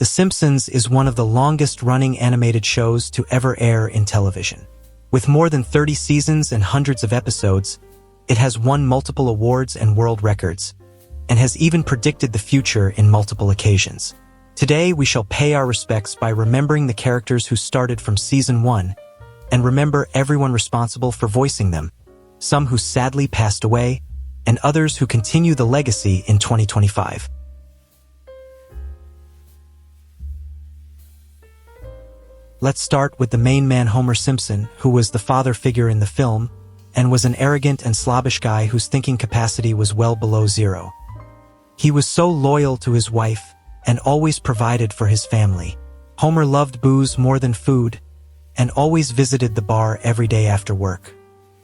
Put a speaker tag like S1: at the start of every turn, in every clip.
S1: The Simpsons is one of the longest-running animated shows to ever air in television. With more than 30 seasons and hundreds of episodes, it has won multiple awards and world records, and has even predicted the future in multiple occasions. Today, we shall pay our respects by remembering the characters who started from Season 1, and remember everyone responsible for voicing them, some who sadly passed away, and others who continue the legacy in 2025. Let's start with the main man, Homer Simpson, who was the father figure in the film, and was an arrogant and slobbish guy whose thinking capacity was well below zero. He was so loyal to his wife, and always provided for his family. Homer loved booze more than food, and always visited the bar every day after work.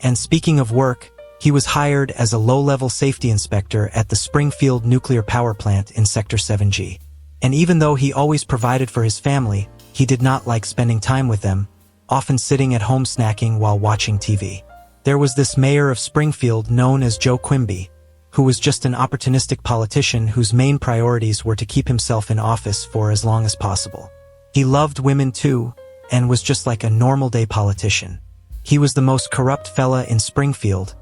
S1: And speaking of work, he was hired as a low-level safety inspector at the Springfield nuclear power plant in Sector 7G. And even though he always provided for his family, he did not like spending time with them, often sitting at home snacking while watching TV. There was this mayor of Springfield known as Joe Quimby, who was just an opportunistic politician whose main priorities were to keep himself in office for as long as possible. He loved women too, and was just like a normal-day politician. He was the most corrupt fella in Springfield,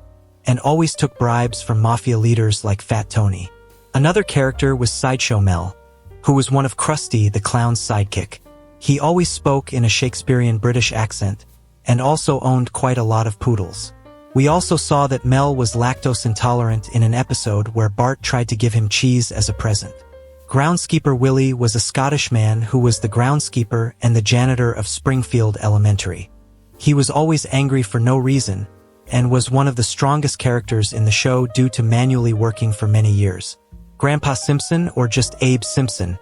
S1: and always took bribes from mafia leaders like Fat Tony. Another character was Sideshow Mel, who was one of Krusty the Clown's sidekick. He always spoke in a Shakespearean British accent, and also owned quite a lot of poodles. We also saw that Mel was lactose intolerant in an episode where Bart tried to give him cheese as a present. Groundskeeper Willie was a Scottish man who was the groundskeeper and the janitor of Springfield Elementary. He was always angry for no reason, and was one of the strongest characters in the show due to manually working for many years. Grandpa Simpson, or just Abe Simpson,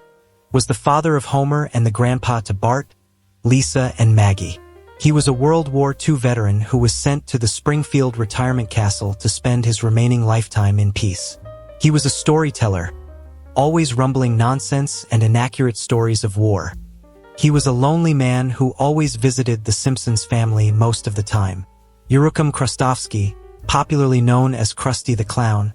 S1: was the father of Homer and the grandpa to Bart, Lisa, and Maggie. He was a World War II veteran who was sent to the Springfield retirement castle to spend his remaining lifetime in peace. He was a storyteller, always rumbling nonsense and inaccurate stories of war. He was a lonely man who always visited the Simpsons family most of the time. Yurukam Krustovsky, popularly known as Krusty the Clown,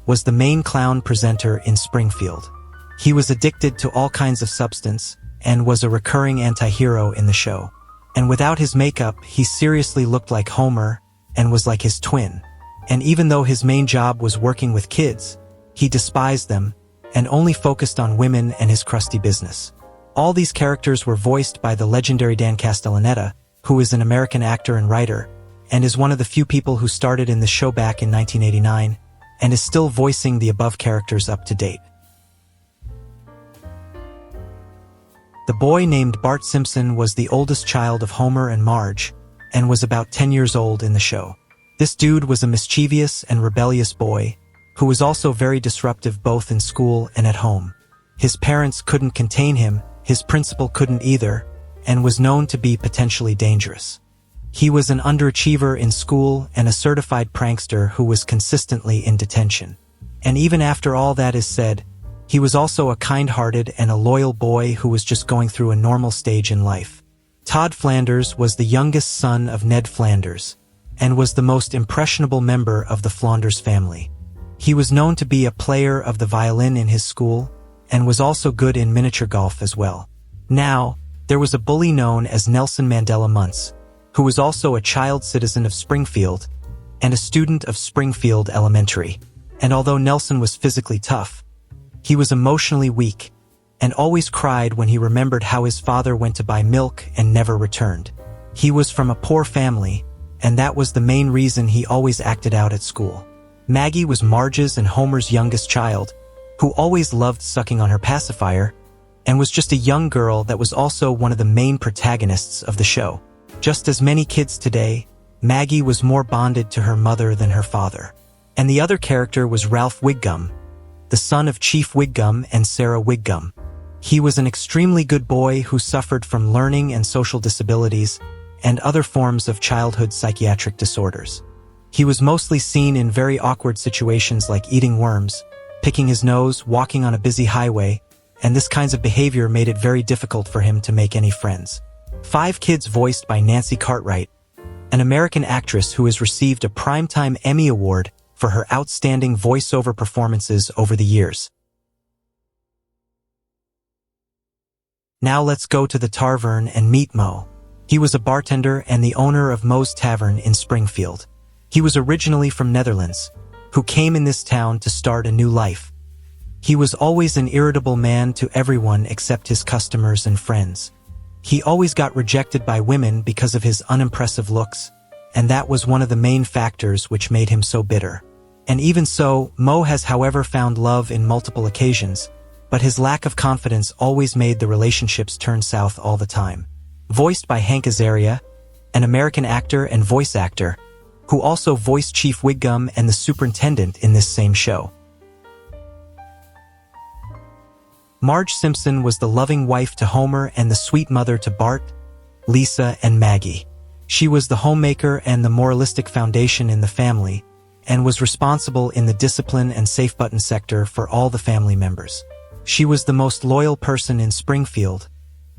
S1: was the main clown presenter in Springfield. He was addicted to all kinds of substance, and was a recurring anti-hero in the show. And without his makeup, he seriously looked like Homer, and was like his twin. And even though his main job was working with kids, he despised them, and only focused on women and his crusty business. All these characters were voiced by the legendary Dan Castellaneta, who is an American actor and writer, and is one of the few people who started in the show back in 1989, and is still voicing the above characters up to date. The boy named Bart Simpson was the oldest child of Homer and Marge, and was about 10 years old in the show. This dude was a mischievous and rebellious boy, who was also very disruptive both in school and at home. His parents couldn't contain him, his principal couldn't either, and was known to be potentially dangerous. He was an underachiever in school and a certified prankster who was consistently in detention. And even after all that is said, he was also a kind-hearted and a loyal boy who was just going through a normal stage in life. Todd Flanders was the youngest son of Ned Flanders, and was the most impressionable member of the Flanders family. He was known to be a player of the violin in his school, and was also good in miniature golf as well. Now, there was a bully known as Nelson Mandela Muntz, who was also a child citizen of Springfield, and a student of Springfield Elementary. And although Nelson was physically tough, he was emotionally weak, and always cried when he remembered how his father went to buy milk and never returned. He was from a poor family, and that was the main reason he always acted out at school. Maggie was Marge's and Homer's youngest child, who always loved sucking on her pacifier, and was just a young girl that was also one of the main protagonists of the show. Just as many kids today, Maggie was more bonded to her mother than her father. And the other character was Ralph Wiggum, the son of Chief Wiggum and Sarah Wiggum. He was an extremely good boy who suffered from learning and social disabilities and other forms of childhood psychiatric disorders. He was mostly seen in very awkward situations like eating worms, picking his nose, walking on a busy highway, and this kinds of behavior made it very difficult for him to make any friends. 5 Kids voiced by Nancy Cartwright, an American actress who has received a Primetime Emmy Award for her outstanding voiceover performances over the years. Now let's go to the tavern and meet Mo. He was a bartender and the owner of Mo's Tavern in Springfield. He was originally from Netherlands, who came in this town to start a new life. He was always an irritable man to everyone except his customers and friends. He always got rejected by women because of his unimpressive looks, and that was one of the main factors which made him so bitter. And even so, Mo has however found love in multiple occasions, but his lack of confidence always made the relationships turn south all the time. Voiced by Hank Azaria, an American actor and voice actor, who also voiced Chief Wiggum and the superintendent in this same show. Marge Simpson was the loving wife to Homer and the sweet mother to Bart, Lisa, and Maggie. She was the homemaker and the moralistic foundation in the family, and was responsible in the discipline and safe button sector for all the family members. She was the most loyal person in Springfield,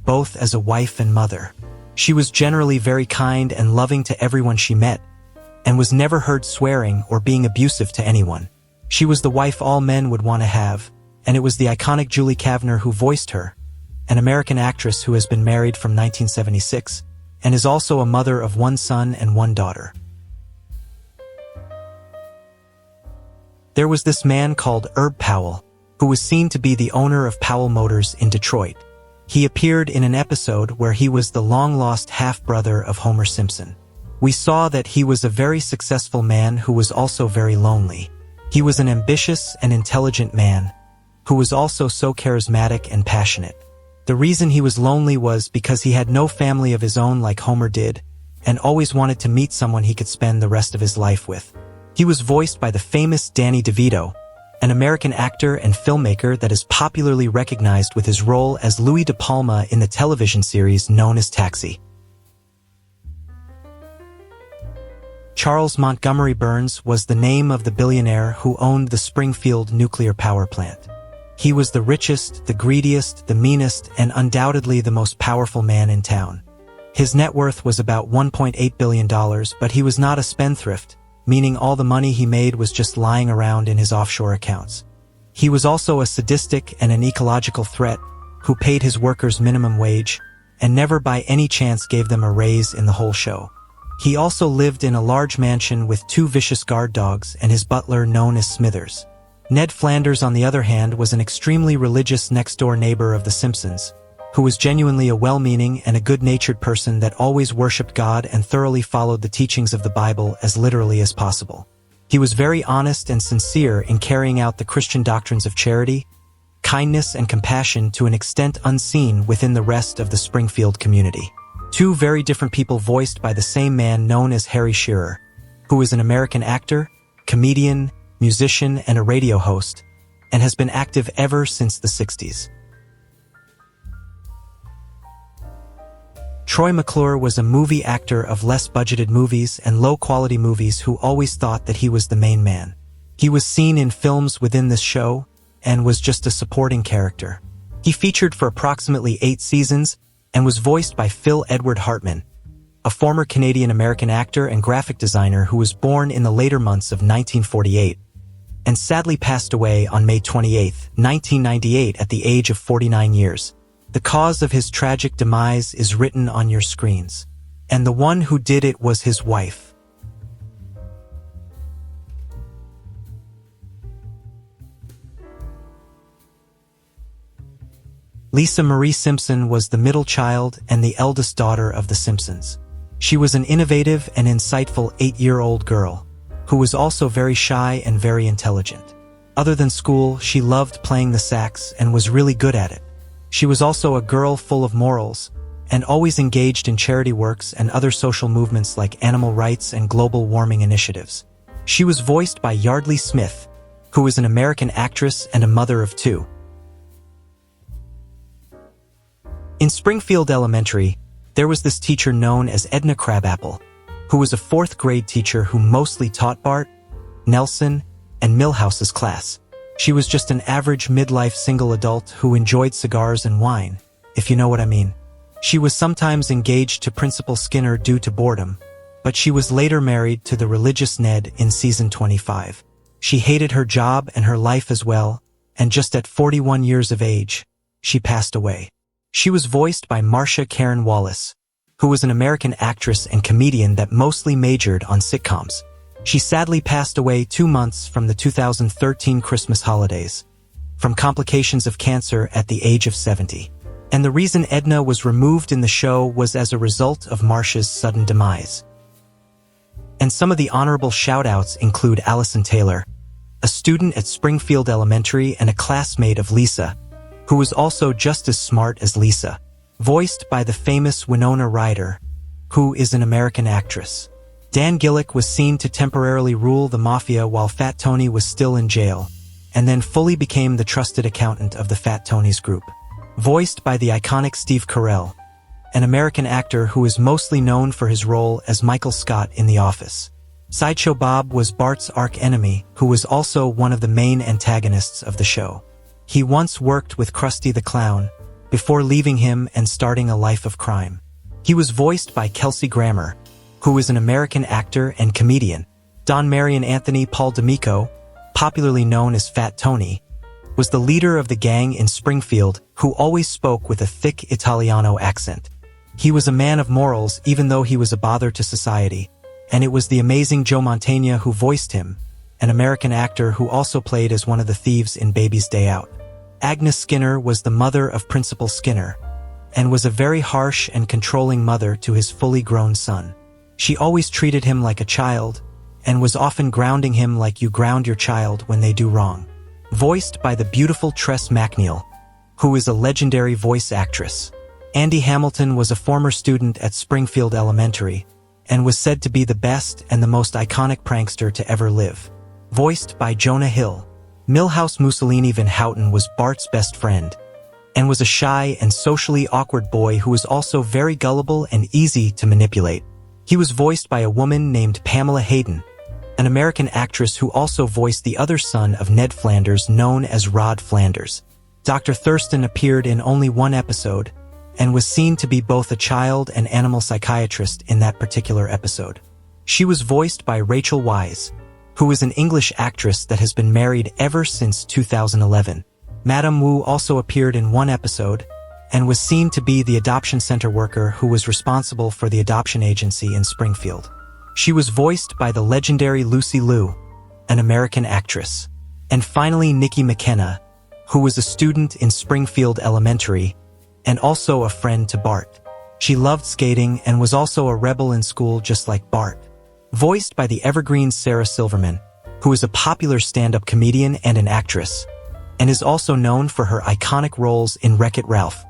S1: both as a wife and mother. She was generally very kind and loving to everyone she met, and was never heard swearing or being abusive to anyone. She was the wife all men would want to have, and it was the iconic Julie Kavner who voiced her, an American actress who has been married from 1976, and is also a mother of one son and one daughter. There was this man called Herb Powell, who was seen to be the owner of Powell Motors in Detroit. He appeared in an episode where he was the long-lost half-brother of Homer Simpson. We saw that he was a very successful man who was also very lonely. He was an ambitious and intelligent man, who was also so charismatic and passionate. The reason he was lonely was because he had no family of his own like Homer did, and always wanted to meet someone he could spend the rest of his life with. He was voiced by the famous Danny DeVito, an American actor and filmmaker that is popularly recognized with his role as Louis De Palma in the television series known as Taxi. Charles Montgomery Burns was the name of the billionaire who owned the Springfield nuclear power plant. He was the richest, the greediest, the meanest, and undoubtedly the most powerful man in town. His net worth was about $1.8 billion, but he was not a spendthrift, meaning all the money he made was just lying around in his offshore accounts. He was also a sadistic and an ecological threat who paid his workers minimum wage and never by any chance gave them a raise in the whole show. He also lived in a large mansion with 2 vicious guard dogs and his butler known as Smithers. Ned Flanders, on the other hand, was an extremely religious next-door neighbor of The Simpsons, who was genuinely a well-meaning and a good-natured person that always worshipped God and thoroughly followed the teachings of the Bible as literally as possible. He was very honest and sincere in carrying out the Christian doctrines of charity, kindness, and compassion to an extent unseen within the rest of the Springfield community. 2 very different people voiced by the same man known as Harry Shearer, who is an American actor, comedian, musician, and a radio host, and has been active ever since the 60s. Troy McClure was a movie actor of less budgeted movies and low-quality movies who always thought that he was the main man. He was seen in films within this show and was just a supporting character. He featured for approximately 8 seasons and was voiced by Phil Edward Hartman, a former Canadian-American actor and graphic designer who was born in the later months of 1948 and sadly passed away on May 28, 1998 at the age of 49 years. The cause of his tragic demise is written on your screens, and the one who did it was his wife. Lisa Marie Simpson was the middle child and the eldest daughter of the Simpsons. She was an innovative and insightful 8-year-old girl, who was also very shy and very intelligent. Other than school, she loved playing the sax and was really good at it. She was also a girl full of morals, and always engaged in charity works and other social movements like animal rights and global warming initiatives. She was voiced by Yardley Smith, who is an American actress and a mother of 2. In Springfield Elementary, there was this teacher known as Edna Crabapple, who was a 4th grade teacher who mostly taught Bart, Nelson, and Milhouse's class. She was just an average midlife single adult who enjoyed cigars and wine, if you know what I mean. She was sometimes engaged to Principal Skinner due to boredom, but she was later married to the religious Ned in season 25. She hated her job and her life as well, and just at 41 years of age, she passed away. She was voiced by Marsha Karen Wallace, who was an American actress and comedian that mostly majored on sitcoms. She sadly passed away 2 months from the 2013 Christmas holidays, from complications of cancer at the age of 70. And the reason Edna was removed in the show was as a result of Marsha's sudden demise. And some of the honorable shout-outs include Allison Taylor, a student at Springfield Elementary and a classmate of Lisa, who was also just as smart as Lisa, voiced by the famous Winona Ryder, who is an American actress. Dan Gillick was seen to temporarily rule the mafia while Fat Tony was still in jail, and then fully became the trusted accountant of the Fat Tony's group. Voiced by the iconic Steve Carell, an American actor who is mostly known for his role as Michael Scott in The Office. Sideshow Bob was Bart's arch-enemy, who was also one of the main antagonists of the show. He once worked with Krusty the Clown, before leaving him and starting a life of crime. He was voiced by Kelsey Grammer, who is an American actor and comedian. Don Marion Anthony Paul D'Amico, popularly known as Fat Tony, was the leader of the gang in Springfield who always spoke with a thick Italiano accent. He was a man of morals even though he was a bother to society, and it was the amazing Joe Mantegna who voiced him, an American actor who also played as one of the thieves in Baby's Day Out. Agnes Skinner was the mother of Principal Skinner, and was a very harsh and controlling mother to his fully grown son. She always treated him like a child, and was often grounding him like you ground your child when they do wrong. Voiced by the beautiful Tress MacNeille, who is a legendary voice actress. Andy Hamilton was a former student at Springfield Elementary, and was said to be the best and the most iconic prankster to ever live. Voiced by Jonah Hill. Milhouse Mussolini Van Houten was Bart's best friend, and was a shy and socially awkward boy who was also very gullible and easy to manipulate. He was voiced by a woman named Pamela Hayden, an American actress who also voiced the other son of Ned Flanders known as Rod Flanders. Dr. Thurston appeared in only one episode, and was seen to be both a child and animal psychiatrist in that particular episode. She was voiced by Rachel Weisz, who is an English actress that has been married ever since 2011. Madame Wu also appeared in one episode, and was seen to be the adoption center worker who was responsible for the adoption agency in Springfield. She was voiced by the legendary Lucy Liu, an American actress. And finally Nikki McKenna, who was a student in Springfield Elementary, and also a friend to Bart. She loved skating and was also a rebel in school just like Bart. Voiced by the evergreen Sarah Silverman, who is a popular stand-up comedian and an actress, and is also known for her iconic roles in Wreck-It Ralph.